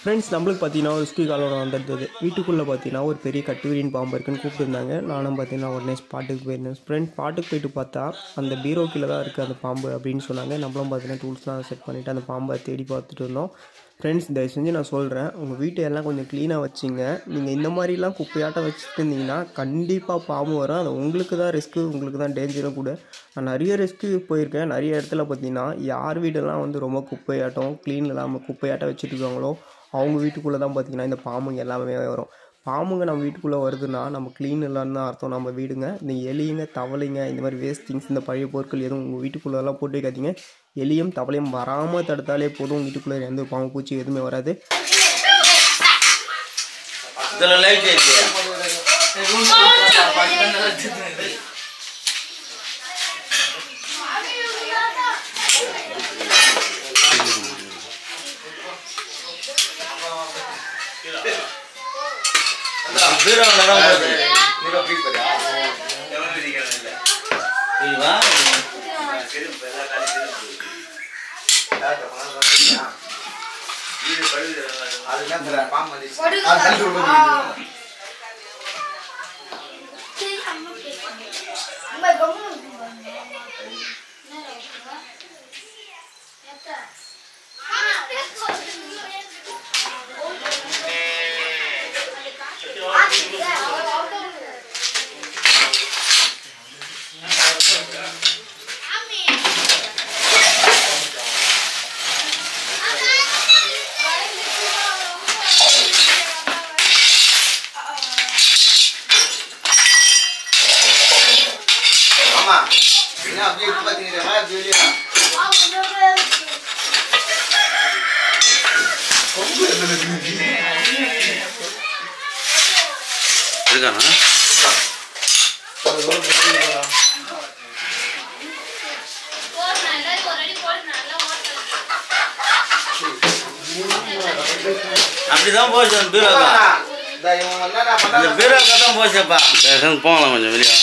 Friends, நம்மளுக்கு பார்த்தீங்கன்னா ஒரு ஸ்கூல் காலோட வந்துருந்தது. வீட்டுக்குள்ளே பார்த்தீங்கன்னா ஒரு பெரிய கட்டுவிரின் பாம்பு இருக்குன்னு கூப்பிட்டுருந்தாங்க. நானும் பார்த்தீங்கன்னா உடனே ஸ்பாட்டுக்கு போயிருந்தேன். ஃப்ரெண்ட்ஸ், ஸ்பாட்டுக்கு போயிட்டு பார்த்தா அந்த பீரோ கீழே தான் இருக்குது அந்த பாம்பு அப்படின்னு சொன்னாங்க. நம்மளும் பார்த்தீங்கன்னா டூல்ஸ்லாம் செட் பண்ணிவிட்டு அந்த பாம்பை தேடி பார்த்துட்டு இருந்தோம். ஃப்ரெண்ட்ஸ், தயவு செஞ்சு நான் சொல்கிறேன், உங்கள் வீட்டையெல்லாம் கொஞ்சம் க்ளீனாக வச்சுங்க. நீங்கள் இந்த மாதிரிலாம் குப்பையாட்டம் வச்சுட்டு இருந்தீங்கன்னா கண்டிப்பாக பாம்பு வரும். அது உங்களுக்கு தான் ரிஸ்க்கு, உங்களுக்கு தான் டேஞ்சரும் கூட. நான் நிறைய ரிஸ்க்கு போயிருக்கேன். நிறைய இடத்துல பார்த்தீங்கன்னா யார் வீடெல்லாம் வந்து ரொம்ப குப்பையாட்டம் க்ளீன் இல்லாமல் குப்பையாட்டம் வச்சுட்டு இருக்காங்களோ அவங்க வீட்டுக்குள்ளே தான் பார்த்திங்கன்னா இந்த பாம்புங்க எல்லாமே வரும். பாம்புங்க நம்ம வீட்டுக்குள்ளே வருதுன்னா நம்ம க்ளீன் இல்லைன்னு தான் அர்த்தம். நம்ம வீடுங்க இந்த எலியுங்க தவளைங்க இந்த மாதிரி வேஸ்ட் திங்ஸ் இந்த பழைய பொருட்கள் எதுவும் உங்கள் வீட்டுக்குள்ளெல்லாம் போட்டு வைக்காதீங்க. எலியும் தவளையும் வராமல் தடுத்தாலே போதும். உங்கள் வீட்டுக்குள்ளே எந்த பாம்பு பூச்சி எதுவுமே வராது. அப்படிதான் போச்சு அந்த பீரோக்கா. அந்த பீரோக்கா தான் போச்சப்பா. போகலாம் கொஞ்சம் வெளியே.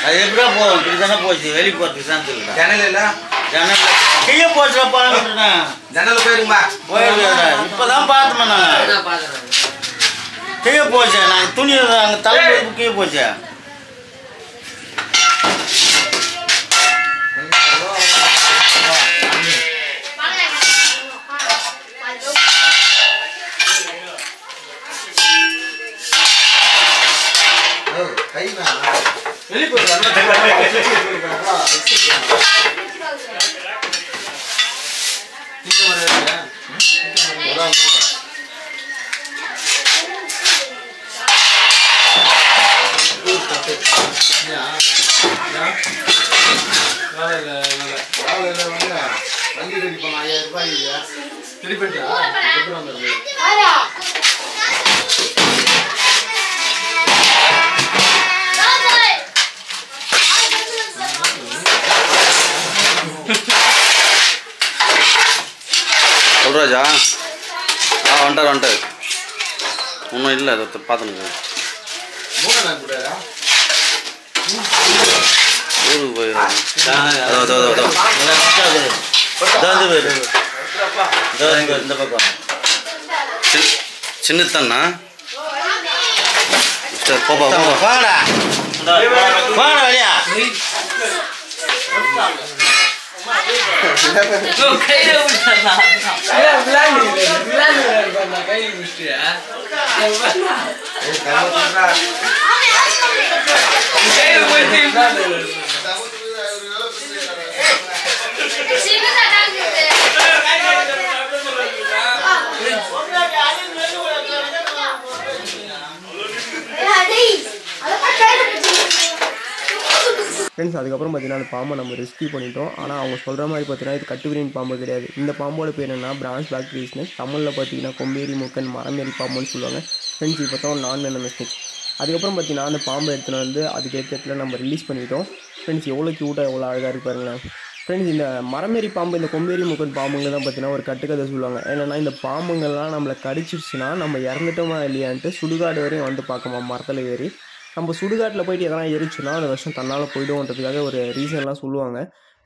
அது எப்படியா போகும்? இப்படிதானே போச்சு. வெளியே போறதுக்கு சான்ஸ் இல்லை. ஜன்னல் இல்லை, ஜன்னல் கீழே போச்சுடா. பாருங்கண்ணா, ஜன்னல் போயிருமா? போயிருக்கா? இப்பதான் பார்த்தோம் நாங்கள். கீழே போச்சு. நாங்கள் துணி அங்கே தலை கீழே போச்சு. குருராஜா வந்துட்டார் ஒன்றும் இல்லை அதை பார்த்துனுங்க ஊருக்கு போயிடுறாங்க இந்த பக்கம் சின்னத்தண்ணா போப்பா வாங்கடா வாங்கடா வெளியா ஃப்ரெண்ட்ஸ் அதுக்கப்புறம் பார்த்தீங்கன்னா அந்த பாம்பை நம்ம ரெஸ்க்யூ பண்ணிட்டோம். ஆனால் அவங்க சொல்கிற மாதிரி பார்த்தீங்கன்னா இது கட்டுவிரியன் பாம்பு கிடையாது. இந்த பாம்போட பேர் என்னன்னா பிரான்ச் பிளாக் ட்ரீ ஸ்னேக். தமிழில் பார்த்தீங்கன்னா கொம்பேரி மூக்கன் மரமேரி பாம்புன்னு சொல்லுவாங்க. ஃப்ரெண்ட்ஸ் இப்போ தான் நான் வெனமஸ் ஸ்னேக். அதுக்கப்புறம் பார்த்தீங்கன்னா அந்த பாம்பை எடுத்துகிட்டு வந்து அதுக்கு ஏற்ற நம்ம ரிலீஸ் பண்ணிட்டோம். ஃப்ரெண்ட்ஸ் எவ்வளோ க்யூட்டாக எவ்வளோ அழகாக இருப்பாருங்களேன். ஃப்ரெண்ட்ஸ் இந்த மரமேரி பாம்பு இந்த கொம்பேரி மூக்கன் பாம்புங்க தான் பார்த்தீங்கன்னா ஒரு கட்டுக்கதை சொல்லுவாங்க. ஏன்னா இந்த பாம்புங்கள்லாம் நம்மளை கடிச்சிடுச்சுன்னா நம்ம இறந்துட்டோமா இல்லையான்ட்டு சுடுகாடு வரையும் வந்து பார்க்கமா மரத்தில் ஏறி நம்ம சுடுகாட்டில் போயிட்டு எதனா எரிச்சுன்னா அந்த விஷம் தன்னால் போய்டும்ன்றதுக்காக ஒரு ரீசன்லாம் சொல்லுவாங்க.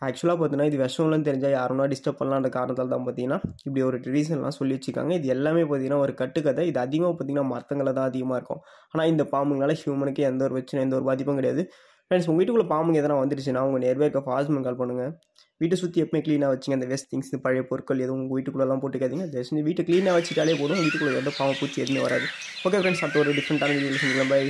ஆக்சுவலாக பார்த்தீங்கன்னா இது விஷம்லாம் தெரிஞ்சால் யாருன்னா டிஸ்டர்ப் பண்ணலான்ற காரணத்தால் தான் பார்த்தீங்கன்னா இப்படி ஒரு ரீசன்லாம் சொல்லி வச்சுருக்காங்க. இது எல்லாமே பார்த்தீங்கன்னா ஒரு கட்டுக்கதை. இது அதிகமாக பார்த்தீங்கன்னா மரத்தங்களை தான் அதிகமாக இருக்கும். ஆனால் இந்த பாம்புங்களால் ஹியூமனுக்கு எந்த ஒரு பிரச்சனை எந்த ஒரு பாதிப்பும் கிடையாது. ஃப்ரெண்ட்ஸ் உங்கள் வீட்டுக்குள்ளே பாம்புங்க எதனா வந்துருச்சுன்னா உங்கள் நியர்பை இருக்க ஃபாஸ்ட்மேன் கால் பண்ணுங்கள். வீட்டை சுற்றி எப்பவுமே க்ளீனாக வச்சுங்க. அந்த வேஸ்ட் திங்ஸ் பழைய பொருட்கள் எதுவும் உங்கள் வீட்டுக்குள்ளெல்லாம் போட்டுக்காதீங்க. ஜஸ்ட் வீட்டை க்ளீனாக வச்சுட்டாலே போதும். வீட்டுக்குள்ளே எந்த பாம்பு பூச்சி எதுவுமே வராது. ஓகே ஃப்ரெண்ட்ஸ் அடுத்த ஒரு டிஃப்ரெண்ட்டான வீடியோ செஞ்சுக்கலாம். பை.